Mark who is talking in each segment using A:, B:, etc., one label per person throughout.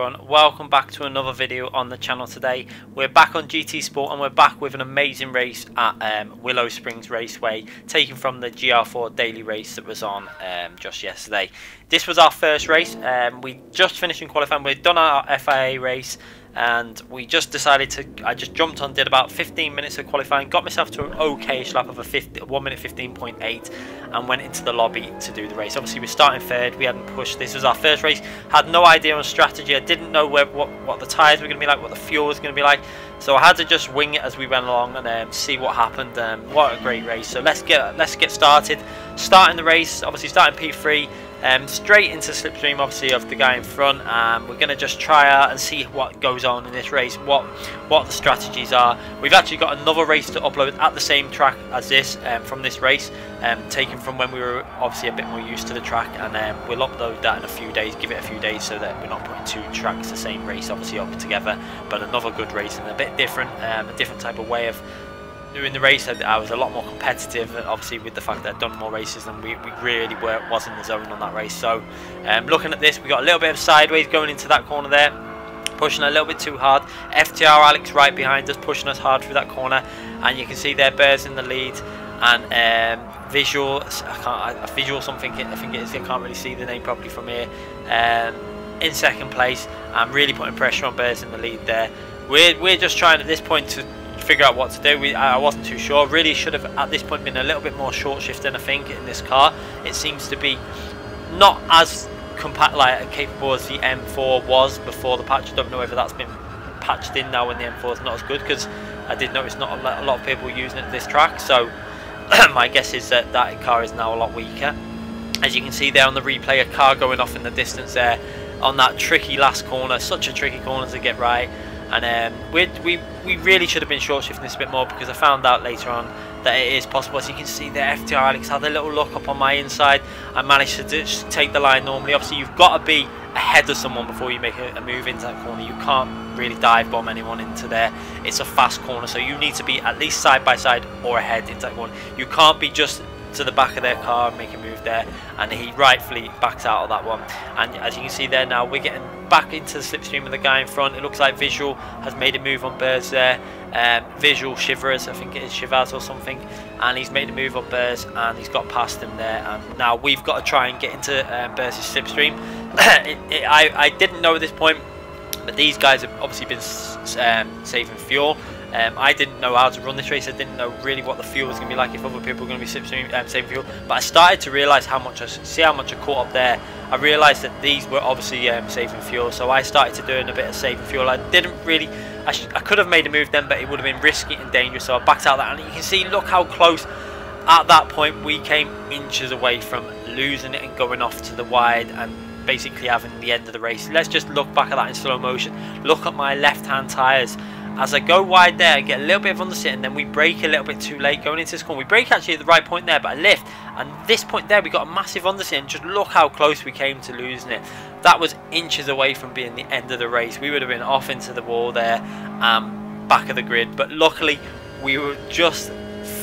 A: everyone, welcome back to another video on the channel. Today we're back on GT Sport and we're back with an amazing race at Willow Springs Raceway, taken from the GR.4 Daily Race that was on just yesterday. This was our first race. We just finished in qualifying. We'd done our FIA race and we just decided to, I just jumped on, did about 15 minutes of qualifying, got myself to an okay lap of a 1 minute 15.8 and went into the lobby to do the race. Obviously we're starting third, we hadn't pushed, this was our first race, had no idea on strategy, I didn't know what the tyres were going to be like, what the fuel was going to be like, so I had to just wing it as we went along and see what happened. What a great race. So let's get started. Starting the race, obviously starting P3, straight into slipstream obviously of the guy in front. We're going to just try out and see what goes on in this race, what the strategies are. We've actually got another race to upload at the same track as this, from this race, taken from when we were obviously a bit more used to the track, and we'll upload that in a few days, give it a few days so that we're not putting two tracks the same race obviously up together, but another good race and a bit different, a different type of way of doing the race. I was a lot more competitive, obviously, with the fact that I'd done more races than we really was in the zone on that race. So looking at this, we got a little bit of sideways going into that corner there, pushing a little bit too hard. FTR Alex right behind us, pushing us hard through that corner, and you can see there Bears in the lead, and Visual something, I think it is, I can't really see the name properly from here, in second place. I'm really putting pressure on Bears in the lead there. We're just trying at this point to figure out what to do. I wasn't too sure. Really should have at this point been a little bit more short shifting, I think, in this car. It seems to be not as capable as the M4 was before the patch. I don't know whether that's been patched in now when the M4 is not as good, because I did notice not a lot of people using it at this track. So my guess is that that car is now a lot weaker. As you can see there on the replay, a car going off in the distance there on that tricky last corner. Such a tricky corner to get right. And we really should have been short shifting this a bit more, because I found out later on that it is possible. As you can see there, FTR Alex had a little look up on my inside. I managed to just take the line normally. Obviously you've got to be ahead of someone before you make a move into that corner. You can't really dive bomb anyone into there. It's a fast corner, so you need to be at least side by side or ahead into that corner. You can't be just to the back of their car and make a move there, and he rightfully backs out of that one. And as you can see there, now we're getting back into the slipstream with the guy in front. It looks like Visual has made a move on Bears there. Visual Shivers, I think it is Shivers or something, and he's made a move on Bears and he's got past him there. And now we've got to try and get into Bears' slipstream. I didn't know at this point, but these guys have obviously been saving fuel. I didn't know how to run this race. I didn't know really what the fuel was going to be like, if other people were going to be saving fuel. But I started to realise how much I caught up there. I realised that these were obviously saving fuel, so I started to doing a bit of saving fuel. I didn't really, I could have made a move then, but it would have been risky and dangerous, so I backed out of that. And you can see, look how close at that point we came, inches away from losing it and going off to the wide and basically having the end of the race. Let's just look back at that in slow motion. Look at my left hand tyres. As I go wide there, I get a little bit of undersit, and then we brake a little bit too late going into this corner. We brake actually at the right point there, but I lift, and this point there we got a massive undersit, and just look how close we came to losing it. That was inches away from being the end of the race. We would have been off into the wall there, back of the grid, but luckily we were just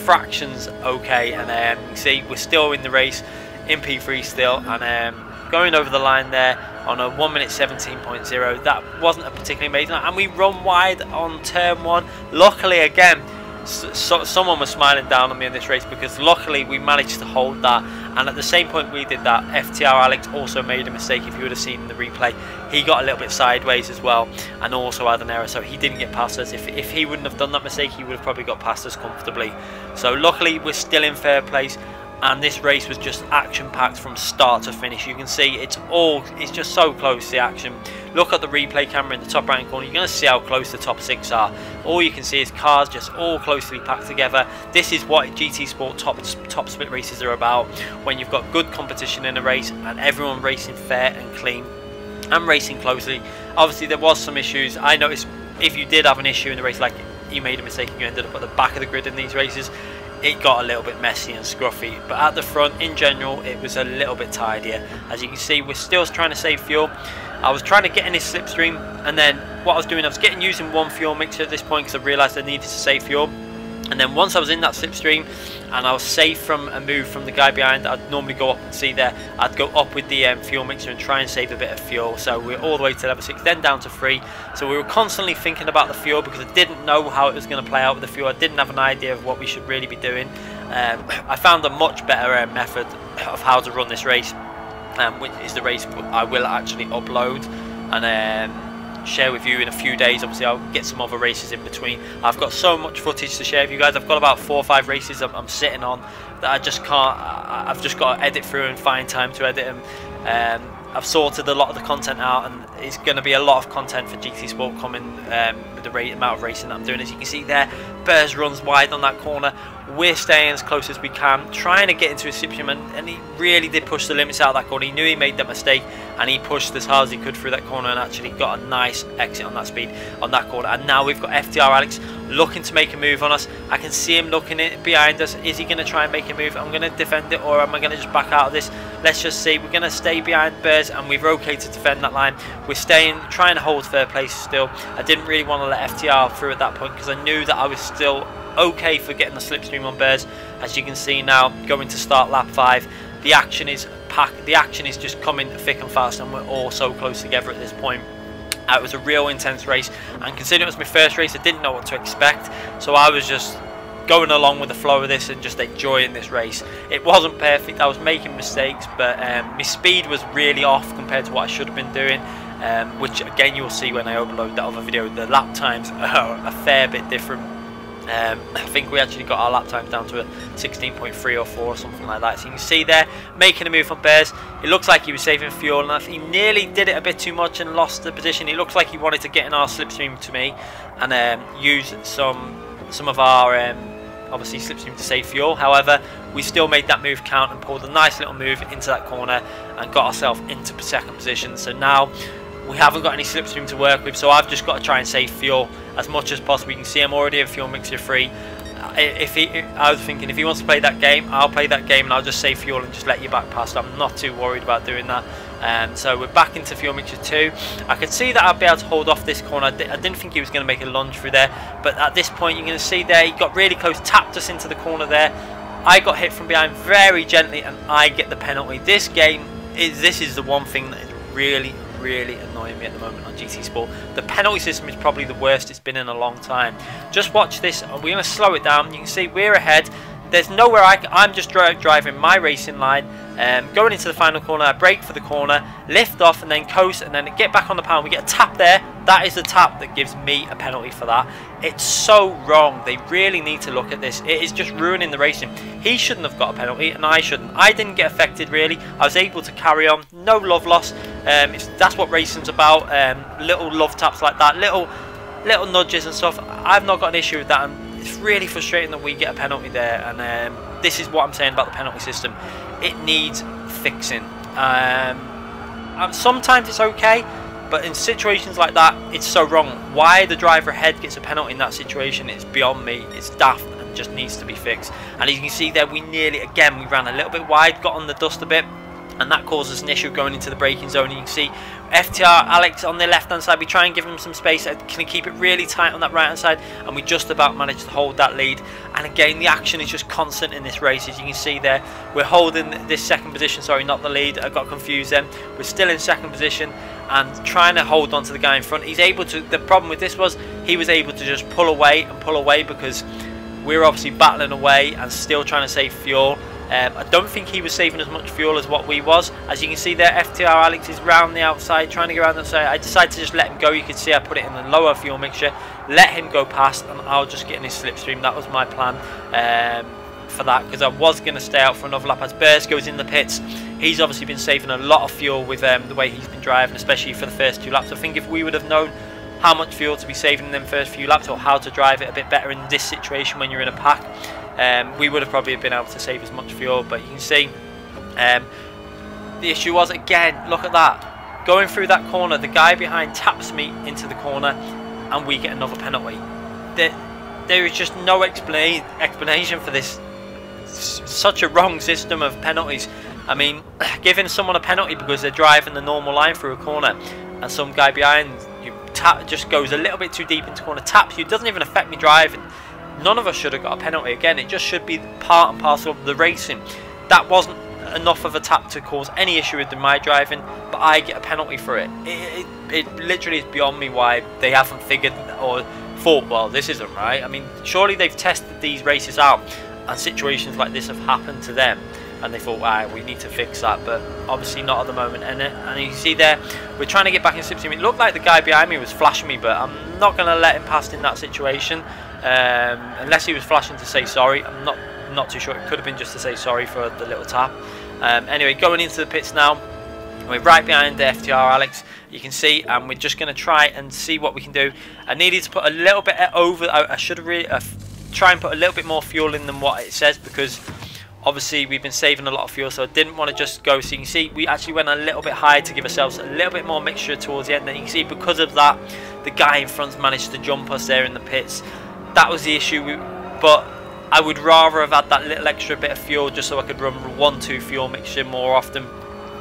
A: fractions okay. And you see we're still in the race in P3 still, and going over the line there on a 1 minute 17.0. That wasn't a particularly amazing, and we run wide on turn 1. Luckily again, someone was smiling down on me in this race, because luckily we managed to hold that. And at the same point we did that, FTR Alex also made a mistake. If you would have seen in the replay, he got a little bit sideways as well and also had an error, so he didn't get past us. If he wouldn't have done that mistake, he would have probably got past us comfortably. So luckily we're still in third place. And this race was just action-packed from start to finish. You can see it's just so close, the action. Look at the replay camera in the top right corner. You're going to see how close the top 6 are. All you can see is cars just all closely packed together. This is what GT Sport top split races are about, when you've got good competition in a race and everyone racing fair and clean and racing closely. Obviously there was some issues. I noticed if you did have an issue in the race, like you made a mistake and you ended up at the back of the grid in these races, it got a little bit messy and scruffy. But at the front in general it was a little bit tidier. As you can see, we're still trying to save fuel. I was trying to get in this slipstream, and then what I was doing, I was using one fuel mixture at this point because I realised I needed to save fuel. And then once I was in that slipstream and I was safe from a move from the guy behind, I'd normally go up and see there, I'd go up with the fuel mixer and try and save a bit of fuel. So we're all the way to level 6, then down to 3. So we were constantly thinking about the fuel because I didn't know how it was going to play out with the fuel. I didn't have an idea of what we should really be doing. I found a much better method of how to run this race, which is the race I will actually upload and share with you in a few days. Obviously I'll get some other races in between. I've got so much footage to share with you guys. I've got about 4 or 5 races I'm sitting on that I just can't, I've just got to edit through and find time to edit them. I've sorted a lot of the content out, and it's going to be a lot of content for GT Sport coming with the amount of racing that I'm doing. As you can see there, Burrs runs wide on that corner. We're staying as close as we can, trying to get into his slipstream, and he really did push the limits out of that corner. He knew he made that mistake, and he pushed as hard as he could through that corner and actually got a nice exit on that speed on that corner. And now we've got FTR Alex looking to make a move on us. I can see him looking behind us. Is he going to try and make a move? I'm going to defend it, or am I going to just back out of this? Let's just see. We're going to stay behind Burrs, and we're okay to defend that line. We're staying, trying to hold third place still. I didn't really want to let FTR through at that point because I knew that I was still okay for getting the slipstream on Burrs. As you can see now, going to start lap 5, the action is packed. The action is just coming thick and fast, and we're all so close together at this point. It was a real intense race, and considering it was my first race, I didn't know what to expect, so I was just going along with the flow of this and just enjoying this race. It wasn't perfect, I was making mistakes, but my speed was really off compared to what I should have been doing, which again you'll see when I upload that other video. The lap times are a fair bit different. I think we actually got our lap times down to a 16.3 or 4 or something like that. So you can see there, making a move on Burrs. It looks like he was saving fuel, and he nearly did it a bit too much and lost the position. It looks like he wanted to get in our slipstream to me and use some of our obviously slipstream to save fuel. However, we still made that move count and pulled a nice little move into that corner and got ourselves into 2nd position. So now we haven't got any slipstream to work with, so I've just got to try and save fuel as much as possible. You can see I'm already a fuel mixer free. I was thinking if he wants to play that game, I'll play that game and I'll just save fuel and just let you back past. I'm not too worried about doing that. So we're back into fuel mixer 2. I could see that I'd be able to hold off this corner. I didn't think he was going to make a lunge through there, but at this point you're going to see there he got really close, tapped us into the corner there. I got hit from behind very gently and I get the penalty. This is the one thing that is really annoying me at the moment on GT Sport. The penalty system is probably the worst it's been in a long time. Just watch this. We're going to slow it down. You can see we're ahead. There's nowhere I'm just driving my racing line. Going into the final corner, I brake for the corner, lift off and then coast and then get back on the pound. We get a tap there. That is the tap that gives me a penalty for that. It's so wrong. They really need to look at this. It is just ruining the racing. He shouldn't have got a penalty and I shouldn't. I didn't get affected really. I was able to carry on. No love loss. That's what racing's about. Little love taps like that. Little nudges and stuff. I've not got an issue with that. And it's really frustrating that we get a penalty there. And this is what I'm saying about the penalty system. It needs fixing. Sometimes it's okay, but in situations like that, it's so wrong. Why the driver ahead gets a penalty in that situation is beyond me. It's daft and just needs to be fixed. And as you can see there, we ran a little bit wide, got on the dust a bit, and that causes an issue going into the braking zone. You can see FTR Alex on the left hand side, we try and give him some space, can keep it really tight on that right hand side, and we just about managed to hold that lead. And again, the action is just constant in this race. As you can see there, we're holding this 2nd position, sorry, not the lead, I got confused then. We're still in 2nd position and trying to hold on to the guy in front. He's able to, the problem with this was he was able to just pull away because we were obviously battling away and still trying to save fuel. I don't think he was saving as much fuel as what we was. As you can see there, FTR Alex is round the outside, trying to get around the outside. I decided to just let him go. You can see I put it in the lower fuel mixture, let him go past, and I'll just get in his slipstream. That was my plan for that, because I was going to stay out for another lap. As Burrs goes in the pits, he's obviously been saving a lot of fuel with the way he's been driving, especially for the first 2 laps. I think if we would have known how much fuel to be saving in them first few laps, or how to drive it a bit better in this situation when you're in a pack, we would have probably been able to save as much fuel. But you can see the issue was, again, look at that, going through that corner, the guy behind taps me into the corner and we get another penalty. There is just no explanation for this. Such a wrong system of penalties. I mean, giving someone a penalty because they're driving the normal line through a corner and some guy behind you just goes a little bit too deep into the corner, taps you, doesn't even affect me driving. none of us should have got a penalty. Again, it just should be part and parcel of the racing. That wasn't enough of a tap to cause any issue with my driving, but I get a penalty for it. It literally is beyond me why they haven't figured or thought, well, this isn't right. I mean, surely they've tested these races out and situations like this have happened to them, and they thought, wow, we need to fix that, but obviously not at the moment. And you see there, we're trying to get back in slipstream. It looked like the guy behind me was flashing me, but I'm not going to let him past in that situation, unless he was flashing to say sorry. I'm not too sure. It could have been just to say sorry for the little tap. Anyway, going into the pits now. We're right behind the FTR Alex, you can see, and we're just going to try and see what we can do. I needed to put a little bit over. I should have really try and put a little bit more fuel in than what it says, because obviously we've been saving a lot of fuel, so I didn't want to just go. So you can see we actually went a little bit high to give ourselves a little bit more mixture towards the end. And you can see because of that, the guy in front managed to jump us there in the pits. That was the issue, but I would rather have had that little extra bit of fuel just so I could run 1-2 fuel mixture more often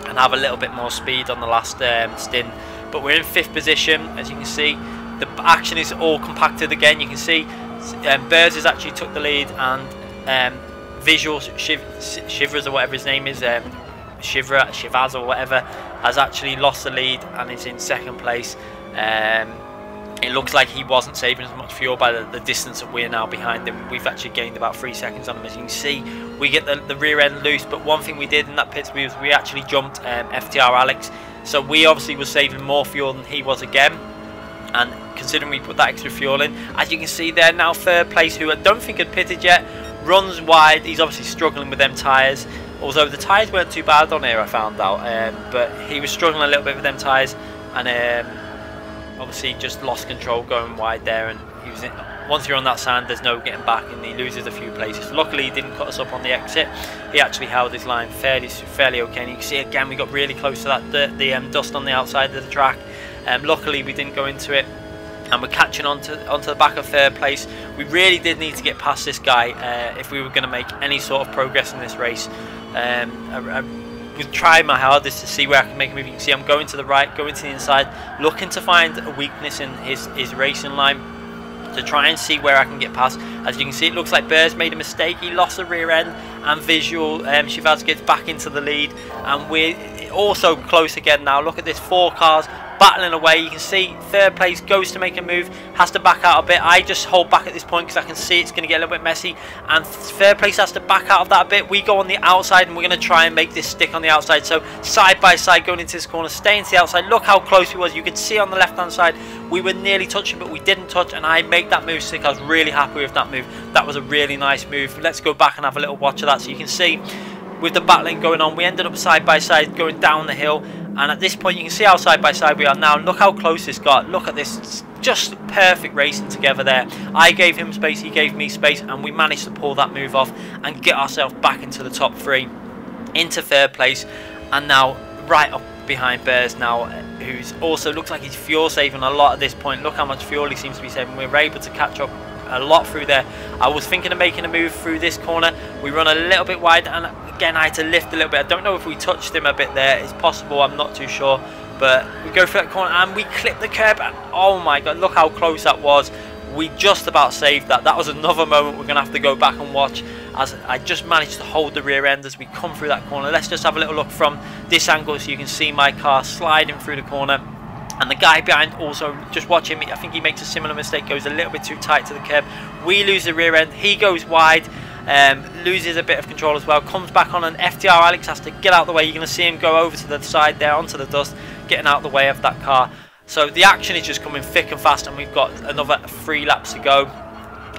A: and have a little bit more speed on the last stint. But we're in 5th position, as you can see. The action is all compacted again. You can see Burrs has actually took the lead, and Visual Shivers or whatever his name is, Shivaz or whatever, has actually lost the lead and is in 2nd place. It looks like he wasn't saving as much fuel by the distance that we're now behind him. We've actually gained about 3 seconds on him. As you can see, we get the rear end loose, but one thing we did in that pits was we actually jumped FTR Alex, so we obviously were saving more fuel than he was again. And considering we put that extra fuel in, as you can see there now, 3rd place, who I don't think had pitted yet, runs wide. He's obviously struggling with them tyres, although the tyres weren't too bad on here, I found out, but he was struggling a little bit with them tyres, and obviously just lost control going wide there. And he was once you're on that sand, there's no getting back, and he loses a few places. Luckily he didn't cut us up on the exit. He actually held his line fairly okay, and you can see again we got really close to that the dust on the outside of the track. Luckily we didn't go into it, and we're catching onto the back of 3rd place. We really did need to get past this guy if we were going to make any sort of progress in this race. I was trying my hardest to see where I can make a move. You can see I'm going to the right, going to the inside, looking to find a weakness in his racing line to try and see where I can get past. As you can see, it looks like Burrs made a mistake. He lost the rear end, and Visual Shivaz gets back into the lead, and we're also close again now. Look at this, 4 cars battling away. You can see 3rd place goes to make a move, has to back out a bit. I just hold back at this point because I can see it's going to get a little bit messy, and 3rd place has to back out of that a bit. We go on the outside, and we're going to try and make this stick on the outside. So side by side going into this corner, staying to the outside. Look how close we was. You could see on the left hand side we were nearly touching, but we didn't touch, and I made that move stick. I was really happy with that move. That was a really nice move. Let's go back and have a little watch of that. So you can see with the battling going on, we ended up side by side going down the hill, and at this point you can see how side by side we are now. Look how close this got. Look at this, it's just perfect racing together there. I gave him space, he gave me space, and we managed to pull that move off and get ourselves back into the top 3, into 3rd place, and now right up behind Burrs now, who's also looks like he's fuel saving a lot at this point. Look how much fuel he seems to be saving. We're able to catch up a lot through there. I was thinking of making a move through this corner. We run a little bit wide, and again I had to lift a little bit. I don't know if we touched him a bit there. It's possible, I'm not too sure, but we go through that corner and we clip the curb, and oh my god, look how close that was. We just about saved that. That was another moment we're gonna have to go back and watch, as I just managed to hold the rear end as we come through that corner. Let's just have a little look from this angle so you can see my car sliding through the corner, and the guy behind also just watching me. I think he makes a similar mistake, goes a little bit too tight to the curb. We lose the rear end, he goes wide, loses a bit of control as well, comes back on, and FTR Alex has to get out of the way. You're going to see him go over to the side there onto the dust, getting out of the way of that car. So the action is just coming thick and fast, and we've got another 3 laps to go,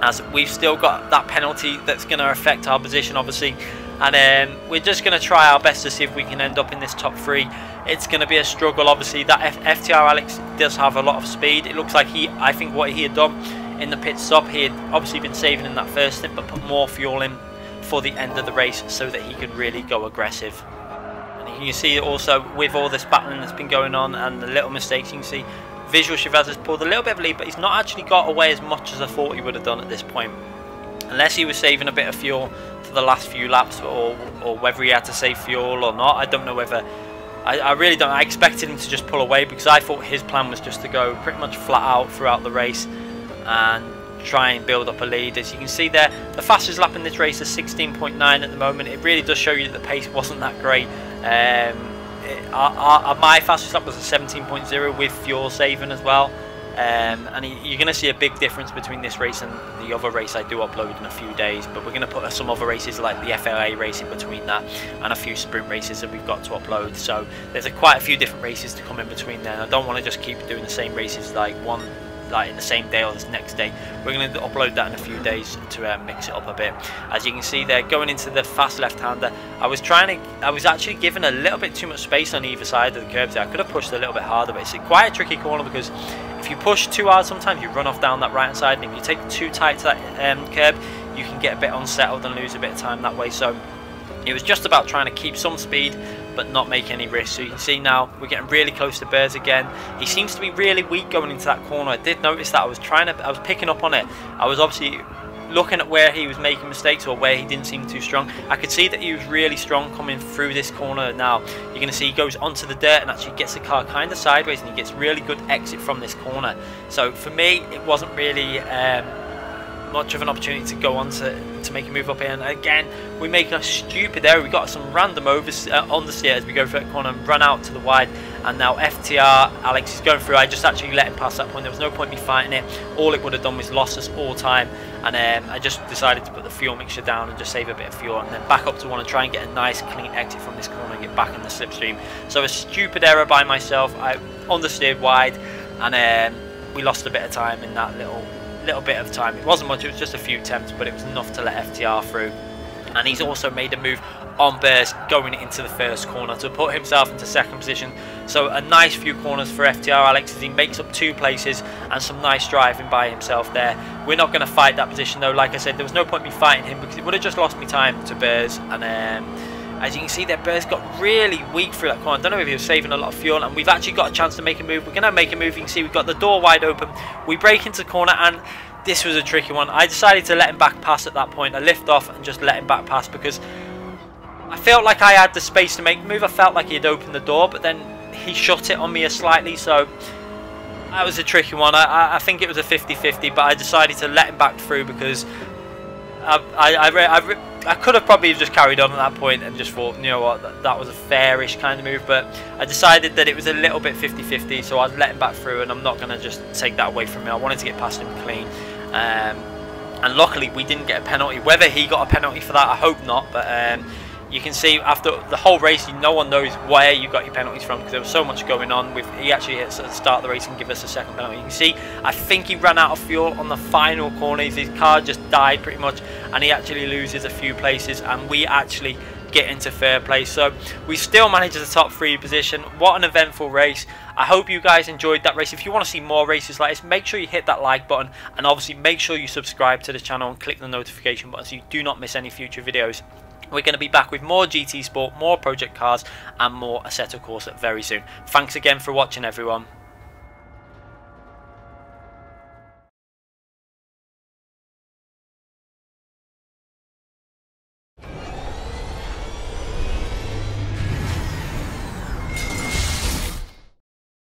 A: as we've still got that penalty that's going to affect our position obviously, and we're just going to try our best to see if we can end up in this top 3. It's going to be a struggle obviously. That FTR Alex does have a lot of speed. It looks like I think what he had done in the pit stop, he had obviously been saving in that first stint, but put more fuel in for the end of the race so that he could really go aggressive. And you can see also with all this battling that's been going on and the little mistakes, you can see Visual Shivaz has pulled a little bit of a lead, but he's not actually got away as much as I thought he would have done at this point, unless he was saving a bit of fuel for the last few laps, or whether he had to save fuel or not. I don't know whether. I really don't. I expected him to just pull away because I thought his plan was just to go pretty much flat out throughout the race and try and build up a lead. As you can see there, the fastest lap in this race is 16.9 at the moment. It really does show you that the pace wasn't that great. My fastest lap was a 17.0 with fuel saving as well. And you're going to see a big difference between this race and the other race I do upload in a few days, but we're going to put some other races like the FLA race in between that, and a few sprint races that we've got to upload. So there's quite a few different races to come in between there, and I don't want to just keep doing the same races like in the same day or the next day. We're going to upload that in a few days to mix it up a bit. As you can see there, going into the fast left-hander, I was actually given a little bit too much space on either side of the curb there. I could have pushed a little bit harder, but it's quite a tricky corner because if you push too hard, sometimes you run off down that right hand side, and if you take it too tight to that curb, you can get a bit unsettled and lose a bit of time that way. So it was just about trying to keep some speed but not make any risk. So you can see now we're getting really close to Burrs again. He seems to be really weak going into that corner. I did notice that. I was picking up on it. I was obviously looking at where he was making mistakes or where he didn't seem too strong. I could see that he was really strong coming through this corner. Now you're going to see he goes onto the dirt and actually gets the car kind of sideways, and he gets really good exit from this corner. So for me, it wasn't really much of an opportunity to go on to make a move up here. And again, we make a stupid error. We got some random understeer as we go through that corner and run out to the wide. And now FTR, Alex is going through. I just actually let him pass that point. There was no point in me fighting it. All it would have done was lost us all time. And I just decided to put the fuel mixture down and just save a bit of fuel, and then back up to one and try and get a nice clean exit from this corner and get back in the slipstream. So a stupid error by myself. I understeered wide, and we lost a bit of time in that little bit of time. It wasn't much, it was just a few attempts, but it was enough to let FTR through. And he's also made a move on Burrs going into the first corner to put himself into second position. So a nice few corners for FTR Alex as he makes up 2 places, and some nice driving by himself there. We're not going to fight that position though. Like I said, there was no point in me fighting him because it would have just lost me time to Burrs. And as you can see there, Burrs got really weak through that corner. I don't know if he was saving a lot of fuel, and we've actually got a chance to make a move. We're going to make a move. You can see we've got the door wide open. We break into the corner, and this was a tricky one. I decided to let him back pass at that point. I lift off and just let him back pass because I felt like I had the space to make the move. I felt like he had opened the door, but then he shut it on me slightly. So that was a tricky one. I think it was a 50-50, but I decided to let him back through because I could have probably just carried on at that point and just thought, you know what, that was a fairish kind of move, but I decided that it was a little bit 50-50, so I'd let him back through, and I'm not going to just take that away from him. I wanted to get past him clean, and luckily we didn't get a penalty. Whether he got a penalty for that, I hope not, but you can see after the whole race, no one knows where you got your penalties from because there was so much going on. He actually hit at the start of the race and give us a second penalty. You can see, I think he ran out of fuel on the final corner. His car just died pretty much, and he actually loses a few places, and we actually get into third place. So we still manage the top 3 position. What an eventful race. I hope you guys enjoyed that race. If you want to see more races like this, make sure you hit that like button, and obviously make sure you subscribe to the channel and click the notification button so you do not miss any future videos. We're going to be back with more GT Sport, more Project Cars, and more Assetto Corsa very soon. Thanks again for watching, everyone.